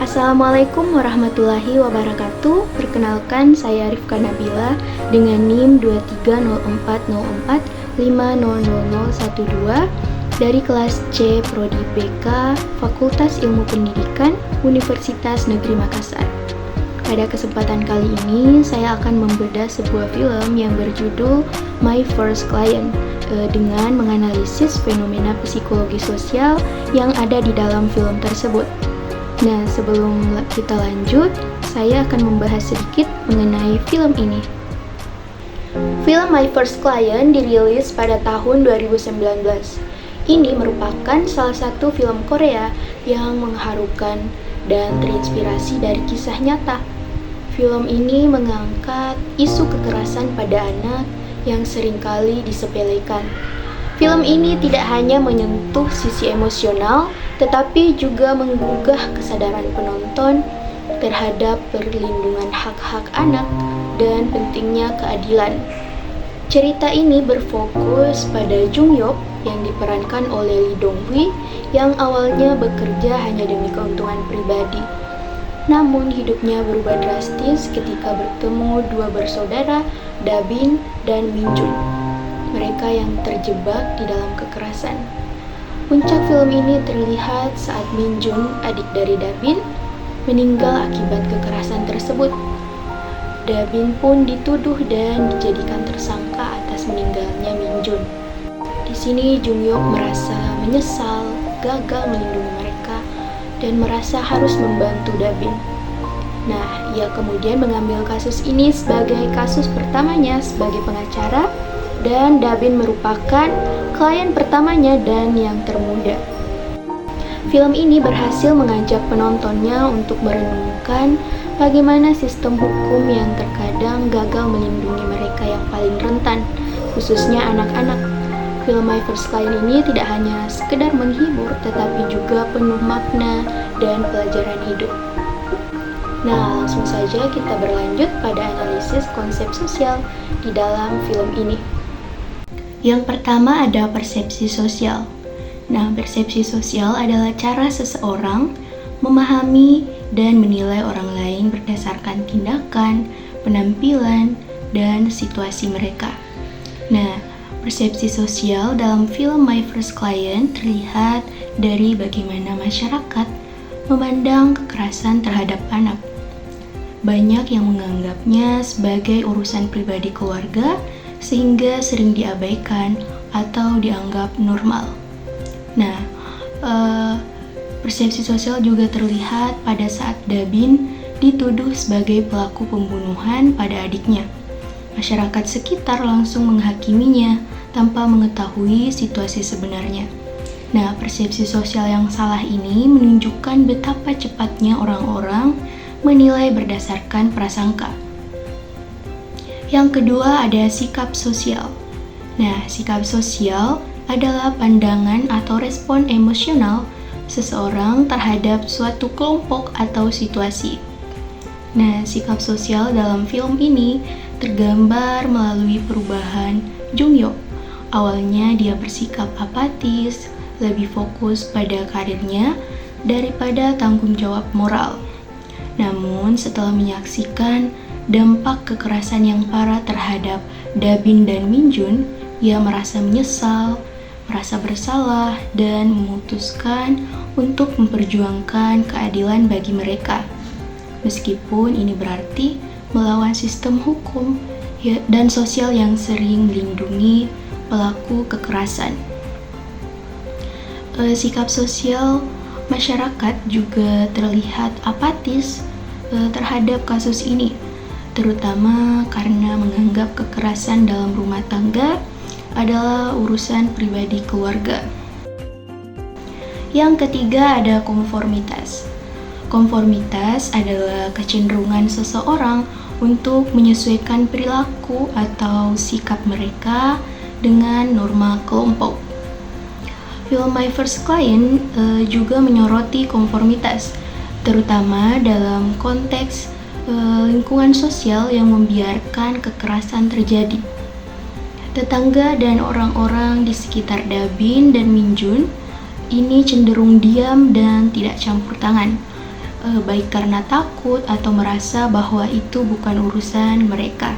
Assalamualaikum warahmatullahi wabarakatuh. Perkenalkan, saya Rifka Nabila dengan NIM 230404500012 dari kelas C Prodi BK Fakultas Ilmu Pendidikan Universitas Negeri Makassar. Pada kesempatan kali ini, saya akan membedah sebuah film yang berjudul My First Client dengan menganalisis fenomena psikologi sosial yang ada di dalam film tersebut. Nah, sebelum kita lanjut, saya akan membahas sedikit mengenai film ini. Film My First Client dirilis pada tahun 2019. Ini merupakan salah satu film Korea yang mengharukan dan terinspirasi dari kisah nyata. Film ini mengangkat isu kekerasan pada anak yang seringkali disepelekan. Film ini tidak hanya menyentuh sisi emosional, tetapi juga menggugah kesadaran penonton terhadap perlindungan hak-hak anak dan pentingnya keadilan. Cerita ini berfokus pada Jung Hyuk yang diperankan oleh Lee Dong Hui yang awalnya bekerja hanya demi keuntungan pribadi. Namun hidupnya berubah drastis ketika bertemu dua bersaudara, Da Bin dan Min Jun. Mereka yang terjebak di dalam kekerasan. Puncak film ini terlihat saat Min Jun, adik dari Da Bin, meninggal akibat kekerasan tersebut. Da Bin pun dituduh dan dijadikan tersangka atas meninggalnya Min Jun. Di sini Jung Hyuk merasa menyesal, gagal melindungi mereka, dan merasa harus membantu Da Bin. Nah, ia kemudian mengambil kasus ini sebagai kasus pertamanya sebagai pengacara, dan Da Bin merupakan klien pertamanya dan yang termuda. Film ini berhasil mengajak penontonnya untuk merenungkan bagaimana sistem hukum yang terkadang gagal melindungi mereka yang paling rentan, khususnya anak-anak. Film My First Client ini tidak hanya sekedar menghibur, tetapi juga penuh makna dan pelajaran hidup. Nah, langsung saja kita berlanjut pada analisis konsep sosial di dalam film ini. Yang pertama ada persepsi sosial. Nah, persepsi sosial adalah cara seseorang memahami dan menilai orang lain berdasarkan tindakan, penampilan, dan situasi mereka. Nah, persepsi sosial dalam film My First Client terlihat dari bagaimana masyarakat memandang kekerasan terhadap anak. Banyak yang menganggapnya sebagai urusan pribadi keluarga, sehingga sering diabaikan atau dianggap normal. Nah, persepsi sosial juga terlihat pada saat Da Bin dituduh sebagai pelaku pembunuhan pada adiknya. Masyarakat sekitar langsung menghakiminya tanpa mengetahui situasi sebenarnya. Nah, persepsi sosial yang salah ini menunjukkan betapa cepatnya orang-orang menilai berdasarkan prasangka. Yang kedua ada sikap sosial. Nah, sikap sosial adalah pandangan atau respon emosional seseorang terhadap suatu kelompok atau situasi. Nah, sikap sosial dalam film ini tergambar melalui perubahan Jung Hyuk. Awalnya dia bersikap apatis, lebih fokus pada karirnya daripada tanggung jawab moral. Namun, setelah menyaksikan dampak kekerasan yang parah terhadap Da Bin dan Min Jun, ia merasa menyesal, merasa bersalah, dan memutuskan untuk memperjuangkan keadilan bagi mereka. Meskipun ini berarti melawan sistem hukum dan sosial yang sering melindungi pelaku kekerasan. Sikap sosial masyarakat juga terlihat apatis terhadap kasus ini, terutama karena menganggap kekerasan dalam rumah tangga adalah urusan pribadi keluarga. Yang ketiga ada konformitas. Konformitas adalah kecenderungan seseorang untuk menyesuaikan perilaku atau sikap mereka dengan norma kelompok. Film My First Client juga menyoroti konformitas, terutama dalam konteks lingkungan sosial yang membiarkan kekerasan terjadi. Tetangga dan orang-orang di sekitar Da Bin dan Min Jun ini cenderung diam dan tidak campur tangan. baik karena takut atau merasa bahwa itu bukan urusan mereka.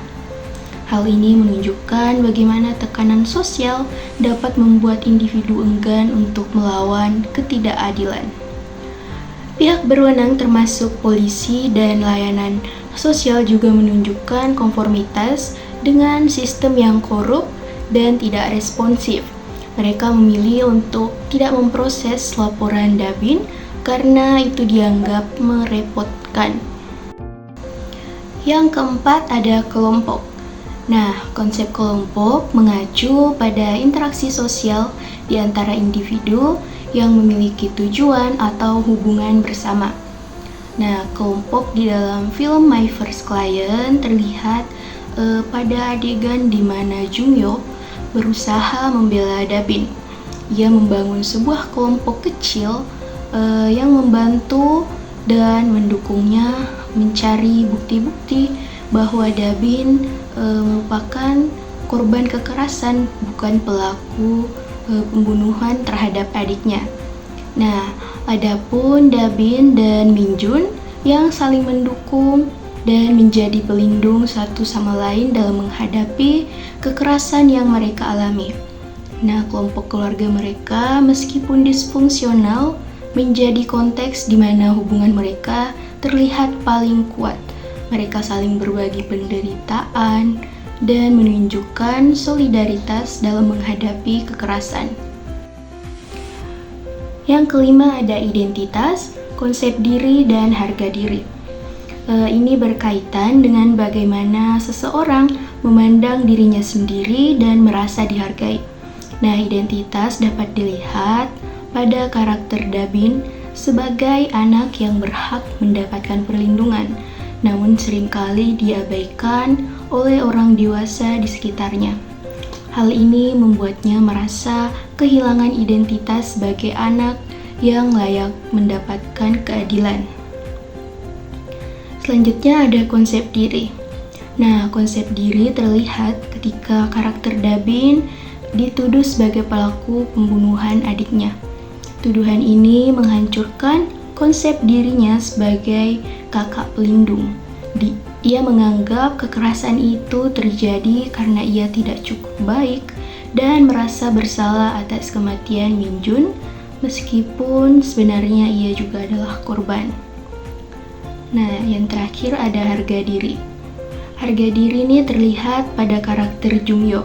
Hal ini menunjukkan bagaimana tekanan sosial dapat membuat individu enggan untuk melawan ketidakadilan. Pihak berwenang termasuk polisi dan layanan sosial juga menunjukkan konformitas dengan sistem yang korup dan tidak responsif. Mereka memilih untuk tidak memproses laporan Dabin karena itu dianggap merepotkan. Yang keempat ada kelompok. Nah, konsep kelompok mengacu pada interaksi sosial di antara individu yang memiliki tujuan atau hubungan bersama. Nah, kelompok di dalam film My First Client terlihat pada adegan di mana Jung-yo berusaha membela Dabin. Ia membangun sebuah kelompok kecil yang membantu dan mendukungnya mencari bukti-bukti bahwa Dabin merupakan korban kekerasan, bukan pelaku pembunuhan terhadap adiknya. Nah, adapun Dabin dan Minjun yang saling mendukung dan menjadi pelindung satu sama lain dalam menghadapi kekerasan yang mereka alami. Nah, kelompok keluarga mereka meskipun disfungsional menjadi konteks di mana hubungan mereka terlihat paling kuat. Mereka saling berbagi penderitaan dan menunjukkan solidaritas dalam menghadapi kekerasan. Yang kelima ada identitas, konsep diri, dan harga diri. Ini berkaitan dengan bagaimana seseorang memandang dirinya sendiri dan merasa dihargai. Nah, identitas dapat dilihat pada karakter Dabin sebagai anak yang berhak mendapatkan perlindungan, namun seringkali diabaikan oleh orang dewasa di sekitarnya. Hal ini membuatnya merasa kehilangan identitas sebagai anak yang layak mendapatkan keadilan. Selanjutnya ada konsep diri. Nah, konsep diri terlihat ketika karakter Dabin dituduh sebagai pelaku pembunuhan adiknya. Tuduhan ini menghancurkan konsep dirinya sebagai kakak pelindung. Ia menganggap kekerasan itu terjadi karena ia tidak cukup baik dan merasa bersalah atas kematian Minjun, meskipun sebenarnya ia juga adalah korban. Nah, yang terakhir ada harga diri. Harga diri ini terlihat pada karakter Jung-yo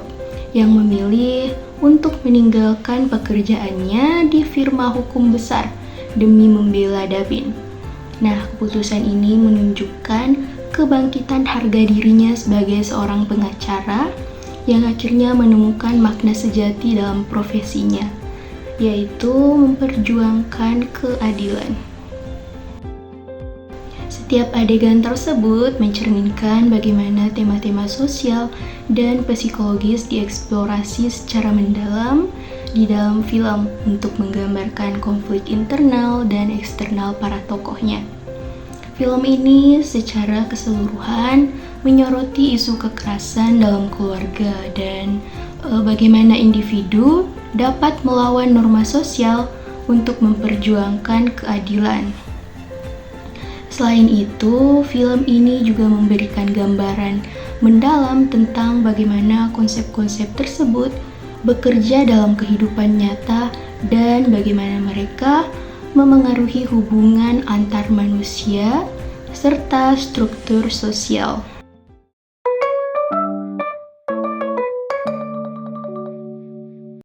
yang memilih untuk meninggalkan pekerjaannya di firma hukum besar demi membela Dabin. Nah, keputusan ini menunjukkan kebangkitan harga dirinya sebagai seorang pengacara yang akhirnya menemukan makna sejati dalam profesinya, yaitu memperjuangkan keadilan. Setiap adegan tersebut mencerminkan bagaimana tema-tema sosial dan psikologis dieksplorasi secara mendalam di dalam film untuk menggambarkan konflik internal dan eksternal para tokohnya. Film ini secara keseluruhan menyoroti isu kekerasan dalam keluarga dan bagaimana individu dapat melawan norma sosial untuk memperjuangkan keadilan. Selain itu, film ini juga memberikan gambaran mendalam tentang bagaimana konsep-konsep tersebut bekerja dalam kehidupan nyata dan bagaimana mereka memengaruhi hubungan antar manusia serta struktur sosial.